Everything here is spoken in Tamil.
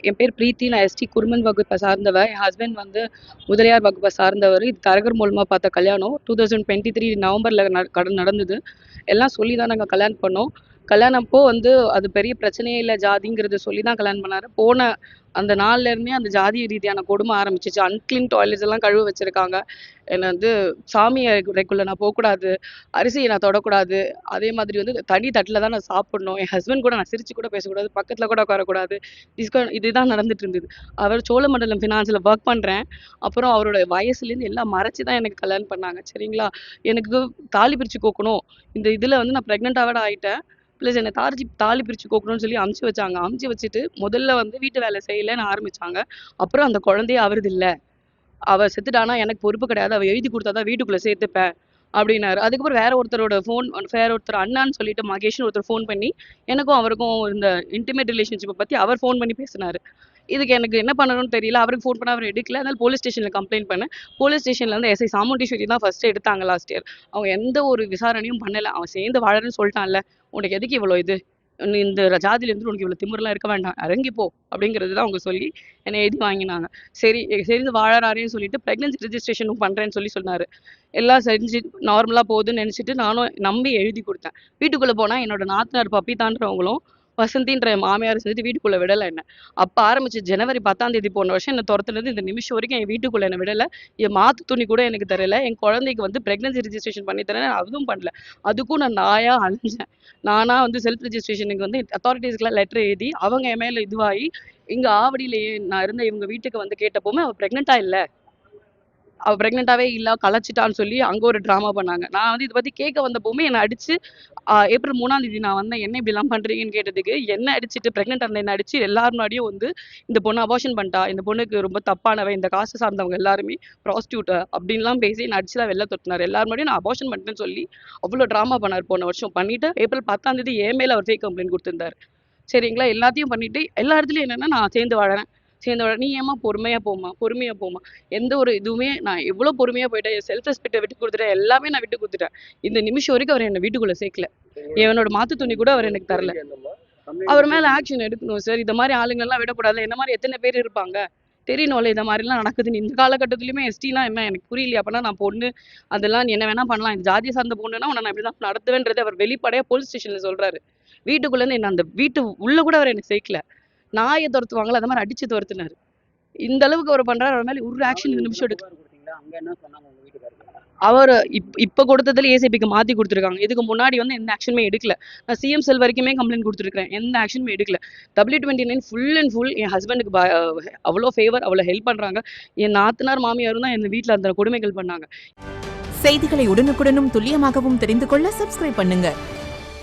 என் பேர் பிரீத்தி. நான் எஸ்டி குருமன் வகுப்பை சார்ந்தவ. என் ஹஸ்பண்ட் வந்து முதலியார் வகுப்பை சார்ந்தவர். இது தரகர் மூலமா பார்த்த கல்யாணம். 2023 நவம்பர்ல நடந்தது. எல்லாம் சொல்லி தான் நாங்கள் கல்யாணம் பண்ணோம். கல்யாணம் அப்போ வந்து அது பெரிய பிரச்சனையே இல்லை ஜாதிங்கிறத சொல்லி தான் கல்யாணம் பண்ணாரு. போன அந்த நாள்ல இருந்தே அந்த ஜாதி ரீதியான கொடுமை ஆரம்பிச்சிச்சு. அன்கிளீன் டாய்லெட்ஸ் எல்லாம் கழுவ வச்சிருக்காங்க. என்னை வந்து சாமி அறைக்குள்ள நான் போகக்கூடாது, அரிசியை நான் தொடக்கூடாது, அதே மாதிரி வந்து தனி தட்டில் தான் நான் சாப்பிடணும், என் ஹஸ்பண்ட் கூட நான் சிரிச்சு கூட பேசக்கூடாது, பக்கத்தில் கூட உட்காரக்கூடாது. இதுதான் நடந்துட்டு இருந்தது. அவர் சோழமண்டலம் ஃபினான்ஸில் ஒர்க் பண்ணுறேன். அப்புறம் அவரோட வயசுலேருந்து எல்லாம் மறைச்சி தான் எனக்கு கல்யாணம் பண்ணாங்க. சரிங்களா? எனக்கு தாலி பிரித்து கோக்கணும், இந்த இதில் வந்து நான் ப்ரெக்னெண்ட்டாக ஆகிட்டேன், ப்ளஸ் என்னை தாலி பிரித்து கோக்கணும்னு சொல்லி அமுச்சு வச்சாங்க. அமுச்சு வச்சுட்டு முதல்ல வந்து வீட்டு வேலை செய்யலைன்னு ஆரம்பிச்சாங்க. அப்புறம் அந்த குழந்தையே அவரது இல்லை, அவ செத்துட்டானா எனக்கு பொறுப்பு கிடையாது, அவ எழுதி கொடுத்தா தான் வீட்டுக்குள்ள சேர்த்துப்பேன் அப்படின்னாரு. அதுக்கப்புறம் வேற ஒருத்தர் அண்ணான்னு சொல்லிட்டு மகேஷ்னு ஒருத்தர் ஃபோன் பண்ணி எனக்கும் அவருக்கும் இந்த இன்டிமேட் ரிலேஷன்ஷிப்பை பத்தி அவர் ஃபோன் பண்ணி பேசினாரு. இதுக்கு எனக்கு என்ன பண்ணணும்னு தெரியல. அவருக்கு ஃபோன் பண்ண அவர் எடுக்கல. அதனால போலீஸ் ஸ்டேஷன்ல கம்ப்ளைண்ட் பண்ணேன். போலீஸ் ஸ்டேஷன்ல வந்து எஸ்ஐ சாமுண்டீஸ்வரி தான் ஃபர்ஸ்ட் எடுத்தாங்க லாஸ்ட் இயர். அவங்க எந்த ஒரு விசாரணையும் பண்ணல. அவன் சேர்ந்து வாழறேன்னு சொல்லிட்டான்ல, உனக்கு எதுக்கு இவ்வளோ இது, நீ இந்த ஜாதியில இருந்து உனக்கு இவ்வளவு திமிரெல்லாம் இருக்க வேண்டாம், இறங்கி போ அப்படிங்கிறது தான் அவங்க சொல்லி என்னை எழுதி வாங்கினாங்க. சரி சேர்ந்து வாழறாருன்னு சொல்லிட்டு பிரெக்னன்சி ரெஜிஸ்ட்ரேஷனும் பண்றேன்னு சொல்லி சொன்னாரு. எல்லாம் செஞ்சு நார்மலா போகுதுன்னு நினைச்சிட்டு நானும் நம்பி எழுதி கொடுத்தேன். வீட்டுக்குள்ள போனா என்னோட நாத்தனார் பப்பிதான்றவங்களும் வசந்தின்ற என் மாமியார் செஞ்சுட்டு வீட்டுக்குள்ள விடல என்ன. அப்ப ஆரம்பிச்சு ஜனவரி 10ஆம் தேதி போன வருஷம் என்ன துரத்துனது இந்த நிமிஷம் வரைக்கும் என் வீட்டுக்குள்ள என்ன விடல. என் மாத்து துணி கூட எனக்கு தரல. என் குழந்தைக்கு வந்து பிரெக்னன்சி ரெஜிஸ்ட்ரேஷன் பண்ணி தரேன், அதுவும் பண்ணல. அதுக்கும் நான் நாயா அலைஞ்சேன். நானா வந்து செல்ஃப் ரெஜிஸ்ட்ரேஷனுக்கு வந்து அத்தாரிட்டிஸ்க்குலாம் லெட்டர் எழுதி அவங்க என் மேல இதுவாகி இங்க ஆவடியிலேயே நான் இருந்த இவங்க வீட்டுக்கு வந்து கேட்டப்போமே அவ பிரெக்னெண்டா இல்ல, அவ பிரெக்னெண்டாவே இல்ல, கலைச்சிட்டான்னு சொல்லி அங்க ஒரு டிராமா பண்ணாங்க. நான் வந்து இதை பத்தி கேட்க வந்தப்போமே என்னை அடிச்சு ஏப்ரல் 3ஆம் தேதி நான் வந்தேன். என்ன இப்படி எல்லாம் பண்றீங்கன்னு கேட்டதுக்கு என்ன அடிச்சுட்டு பிரெக்னெண்டா இருந்த என்ன அடிச்சு எல்லார் முன்னாடியும் வந்து இந்த பொண்ணு அபார்ஷன் பண்ணிட்டா, இந்த பொண்ணுக்கு ரொம்ப தப்பானவ, இந்த காசு சார்ந்தவங்க எல்லாருமே ப்ராஸ்டியூட் அப்படின்லாம் பேசி நான் அடிச்சுலாம் வெளில தொட்டினார். எல்லார் முன்னாடியும் நான் அபார்ஷன் பண்ணிட்டேன்னு சொல்லி அவ்வளோ ட்ராமா பண்ணார். போன வருஷம் பண்ணிட்டு ஏப்ரல் 10ஆம் தேதி என் மேல அவர் ஃபேக் கம்ப்ளைண்ட் கொடுத்திருந்தாரு. சரிங்களா? எல்லாத்தையும் பண்ணிட்டு எல்லா இடத்துலயும் என்னன்னா நான் சேர்ந்து வாழறேன், நீ ஏமா பொறுமையா போமா, பொறுமையா போமா. எந்த ஒரு இதுவுமே நான் எவ்வளவு பொறுமையா போயிட்டேன். என் செல்ஃப் ரெஸ்பெக்டை விட்டு கொடுத்துட்டேன், எல்லாமே நான் விட்டு கொடுத்துட்டேன். இந்த நிமிஷம் வரைக்கும் அவர் என்ன வீட்டுக்குள்ள சேர்க்கல. என்னோட மாத்து துணி கூட அவர் எனக்கு தரல. அவர் மேல ஆக்ஷன் எடுக்கணும் சார். இந்த மாதிரி ஆளுங்க எல்லாம் விடக்கூடாது. என்ன மாதிரி எத்தனை பேர் இருப்பாங்க தெரியணும்ல, இந்த மாதிரி எல்லாம் நடக்குதுன்னு. இந்த காலகட்டத்திலயுமே எஸ்டினா என்ன எனக்கு புரியலையா? அப்பனா நான் பொண்ணு, அதெல்லாம் நீ என்ன வேணா பண்ணலாம், இந்த ஜாதியை சார்ந்த பொண்ணுன்னா உன்னை நான் இப்படிதான் நடத்துவேன்றது அவர் வெளிப்படையா போலீஸ் ஸ்டேஷன்ல சொல்றாரு. வீட்டுக்குள்ள இருந்து என்ன அந்த வீட்டு உள்ள கூட அவர் எனக்கு சேர்க்கல. நாயை துரத்துவாங்களா அந்த மாதிரி அடிச்சு துரத்துனாரு. இந்த அளவுக்கு அவர் பண்றாரு. அவர் மேல ஒரு ஆக்ஷன் இந்த நிமிஷம் எடுக்க. அவர் இப்ப கொடுத்ததுல ஏசிபிக்கு மாத்தி கொடுத்துருக்காங்க. இதுக்கு முன்னாடி வந்து எந்த ஆக்ஷனுமே எடுக்கல. நான் சிஎம் செல் வரைக்குமே கம்ப்ளைண்ட் கொடுத்துருக்கேன், எந்த ஆக்ஷனுமே எடுக்கல. W29 ஃபுல் அண்ட் ஃபுல் என் ஹஸ்பண்டுக்கு அவ்வளோ ஃபேவர், அவ்வளோ ஹெல்ப் பண்றாங்க. என் நாத்தனார் மாமியாரும் தான் என் வீட்டுல அந்த கொடுமைகள் பண்ணாங்க. செய்திகளை உடனுக்குடனும் துல்லியமாகவும் தெரிந்து கொள்ள சப்ஸ்கிரைப் பண்ணுங்க.